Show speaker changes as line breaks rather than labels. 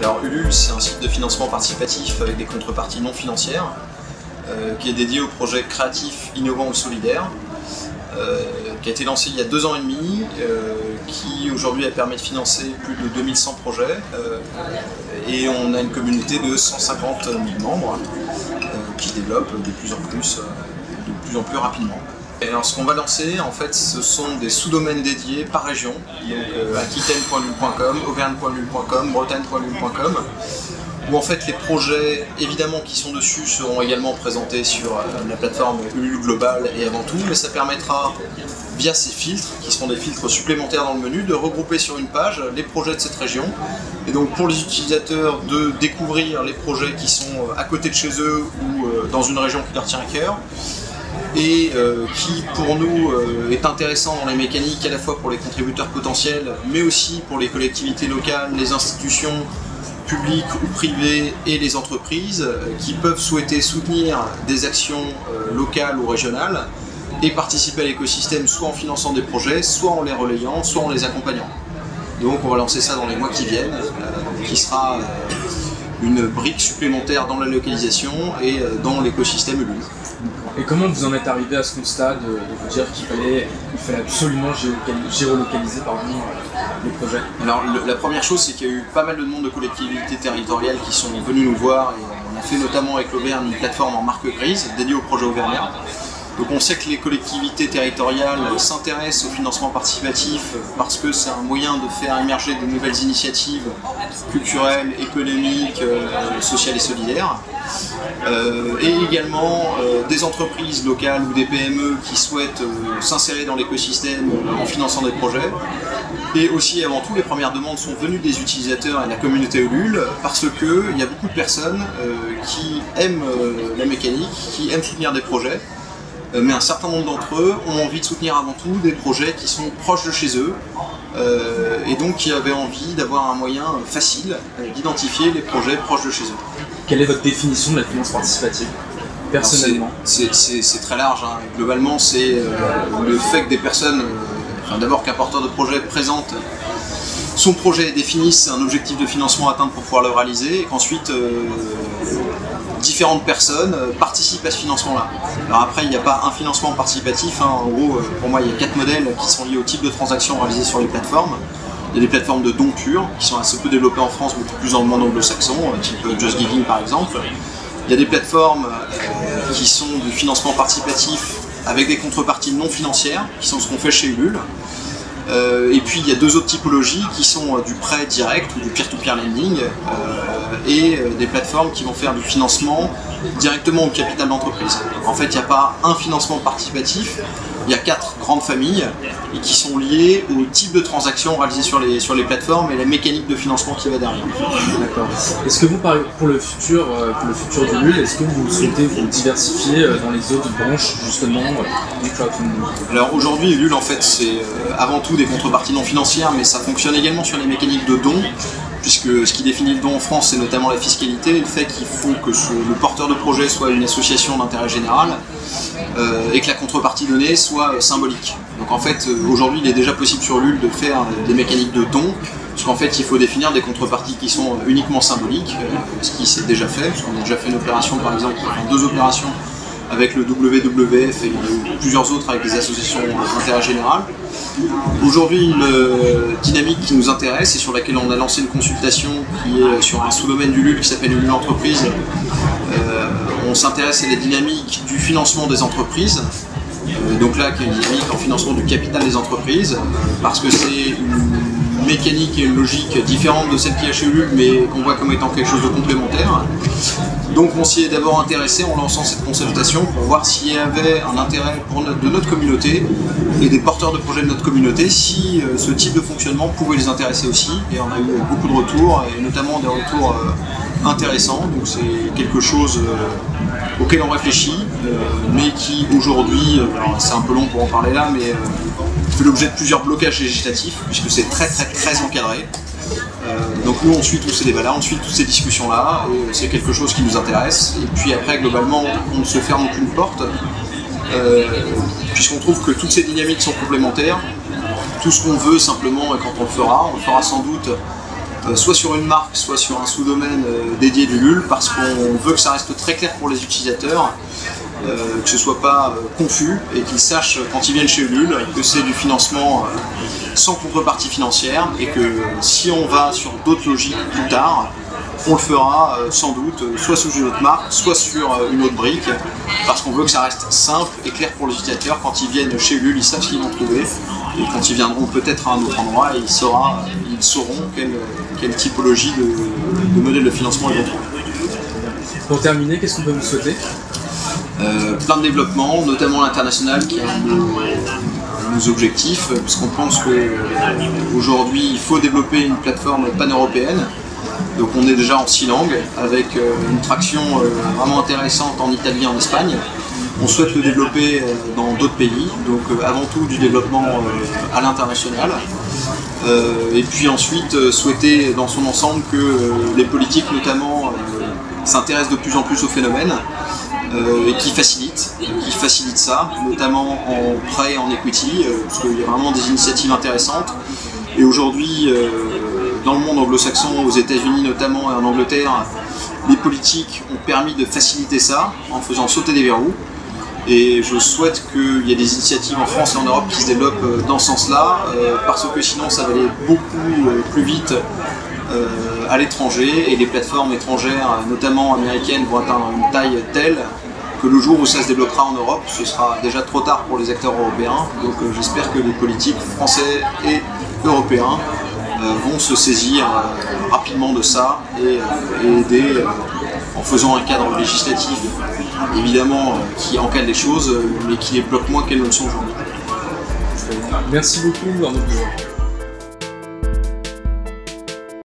Alors Ulule, c'est un site de financement participatif avec des contreparties non financières qui est dédié aux projets créatifs, innovants ou solidaires, qui a été lancé il y a 2 ans et demi, qui aujourd'hui permet de financer plus de 2100 projets et on a une communauté de 150 000 membres qui se développe de plus en plus rapidement. Et alors ce qu'on va lancer, en fait, ce sont des sous-domaines dédiés par région, donc aquitaine.lule.com, auvergne.lule.com, bretagne.lule.com, où en fait les projets évidemment qui sont dessus seront également présentés sur la plateforme Ulule Global et avant tout, mais ça permettra via ces filtres, qui seront des filtres supplémentaires dans le menu, de regrouper sur une page les projets de cette région. Et donc pour les utilisateurs de découvrir les projets qui sont à côté de chez eux ou dans une région qui leur tient à cœur, et qui pour nous est intéressant dans les mécaniques à la fois pour les contributeurs potentiels, mais aussi pour les collectivités locales, les institutions publiques ou privées et les entreprises qui peuvent souhaiter soutenir des actions locales ou régionales et participer à l'écosystème soit en finançant des projets, soit en les relayant, soit en les accompagnant. Donc on va lancer ça dans les mois qui viennent, qui sera une brique supplémentaire dans la localisation et dans l'écosystème Ulule.
Et comment vous en êtes arrivé à ce constat de vous dire qu'il fallait absolument géolocaliser les projets?
Alors la première chose, c'est qu'il y a eu pas mal de demandes de collectivités territoriales qui sont venues nous voir, et on a fait notamment avec l'Auvergne une plateforme en marque grise dédiée au projet auvergnat. Donc on sait que les collectivités territoriales s'intéressent au financement participatif parce que c'est un moyen de faire émerger de nouvelles initiatives culturelles, économiques, sociales et solidaires. Et également des entreprises locales ou des PME qui souhaitent s'insérer dans l'écosystème en finançant des projets. Et aussi, avant tout, les premières demandes sont venues des utilisateurs et de la communauté Ulule parce qu'il y a beaucoup de personnes qui aiment la mécanique, qui aiment soutenir des projets. Mais un certain nombre d'entre eux ont envie de soutenir avant tout des projets qui sont proches de chez eux et donc qui avaient envie d'avoir un moyen facile d'identifier les projets proches de chez eux.
Quelle est votre définition de la finance participative, personnellement?
C'est très large, hein. Globalement, c'est le fait que des personnes, d'abord qu'un porteur de projet présente son projet et définisse un objectif de financement à atteindre pour pouvoir le réaliser, et qu'ensuite différentes personnes participent à ce financement-là. Alors après, il n'y a pas un financement participatif, hein. En gros, pour moi, il y a 4 modèles qui sont liés au type de transactions réalisées sur les plateformes. Il y a des plateformes de dons purs, qui sont assez peu développées en France, beaucoup plus dans le monde anglo-saxon, type Just Giving par exemple. Il y a des plateformes qui sont du financement participatif avec des contreparties non financières, qui sont ce qu'on fait chez Ulule. Et puis il y a 2 autres typologies qui sont du prêt direct ou du peer-to-peer lending et des plateformes qui vont faire du financement directement au capital d'entreprise. En fait, il n'y a pas un financement participatif, il y a 4 grandes familles et qui sont liées au type de transactions réalisées sur les plateformes et la mécanique de financement qui va derrière.
D'accord. Est-ce que vous, pour le futur d'Ulule, est-ce que vous souhaitez vous diversifier dans les autres branches justement du crowdfunding?
Alors aujourd'hui, Ulule en fait c'est avant tout des contreparties non financières, mais ça fonctionne également sur les mécaniques de dons, puisque ce qui définit le don en France, c'est notamment la fiscalité, et le fait qu'il faut que le porteur de projet soit une association d'intérêt général et que la contrepartie donnée soit symbolique. Donc en fait, aujourd'hui, il est déjà possible sur Ulule de faire des mécaniques de dons, parce qu'en fait, il faut définir des contreparties qui sont uniquement symboliques, ce qui s'est déjà fait, parce qu'on a déjà fait une opération, par exemple, 2 opérations avec le WWF et plusieurs autres avec des associations d'intérêt général. Aujourd'hui, une dynamique qui nous intéresse et sur laquelle on a lancé une consultation qui est sur un sous-domaine d'Ulule qui s'appelle Ulule Entreprise. On s'intéresse à la dynamique du financement des entreprises. Donc là, qui est une dynamique en financement du capital des entreprises, parce que c'est une mécanique et une logique différente de celle qu'il y a chez Ulule, mais qu'on voit comme étant quelque chose de complémentaire. Donc on s'y est d'abord intéressé en lançant cette consultation pour voir s'il y avait un intérêt de notre communauté et des porteurs de projets de notre communauté, si ce type de fonctionnement pouvait les intéresser aussi. Et on a eu beaucoup de retours, et notamment des retours intéressants. Donc c'est quelque chose auquel on réfléchit, mais qui aujourd'hui, c'est un peu long pour en parler là, mais fait l'objet de plusieurs blocages législatifs, puisque c'est très encadré. Donc nous on suit tous ces débats-là, on suit toutes ces discussions-là, et c'est quelque chose qui nous intéresse. Et puis après, globalement, on ne se ferme aucune porte, puisqu'on trouve que toutes ces dynamiques sont complémentaires. Tout ce qu'on veut simplement, et quand on le fera sans doute soit sur une marque, soit sur un sous-domaine dédié du LUL, parce qu'on veut que ça reste très clair pour les utilisateurs, que ce soit pas confus et qu'ils sachent quand ils viennent chez LUL que c'est du financement sans contrepartie financière et que si on va sur d'autres logiques plus tard, on le fera sans doute soit sous une autre marque, soit sur une autre brique, parce qu'on veut que ça reste simple et clair pour les utilisateurs. Quand ils viennent chez LUL, ils savent ce qu'ils vont trouver, et quand ils viendront peut-être à un autre endroit, ils sauront quelle typologie de modèle de financement ils vont trouver.
Pour terminer, qu'est-ce qu'on peut vous souhaiter?
Plein de développement, notamment l'international qui est un de nos objectifs, puisqu'on pense qu'aujourd'hui il faut développer une plateforme pan-européenne. Donc on est déjà en 6 langues, avec une traction vraiment intéressante en Italie et en Espagne. On souhaite le développer dans d'autres pays, donc avant tout du développement à l'international. Et puis ensuite souhaiter dans son ensemble que les politiques notamment s'intéressent de plus en plus au phénomène et qui facilitent ça, notamment en prêt et en equity, parce qu'il y a vraiment des initiatives intéressantes. Et aujourd'hui, dans le monde anglo-saxon, aux États-Unis notamment et en Angleterre, les politiques ont permis de faciliter ça en faisant sauter des verrous. Et je souhaite qu'il y ait des initiatives en France et en Europe qui se développent dans ce sens-là, parce que sinon ça va aller beaucoup plus vite à l'étranger, et les plateformes étrangères, notamment américaines, vont atteindre une taille telle que le jour où ça se développera en Europe, ce sera déjà trop tard pour les acteurs européens. Donc j'espère que les politiques français et européens vont se saisir rapidement de ça et aider en faisant un cadre législatif évidemment qui encadre les choses mais qui les bloque moins qu'elles ne le sont aujourd'hui.
Merci beaucoup Arnaud Boujard.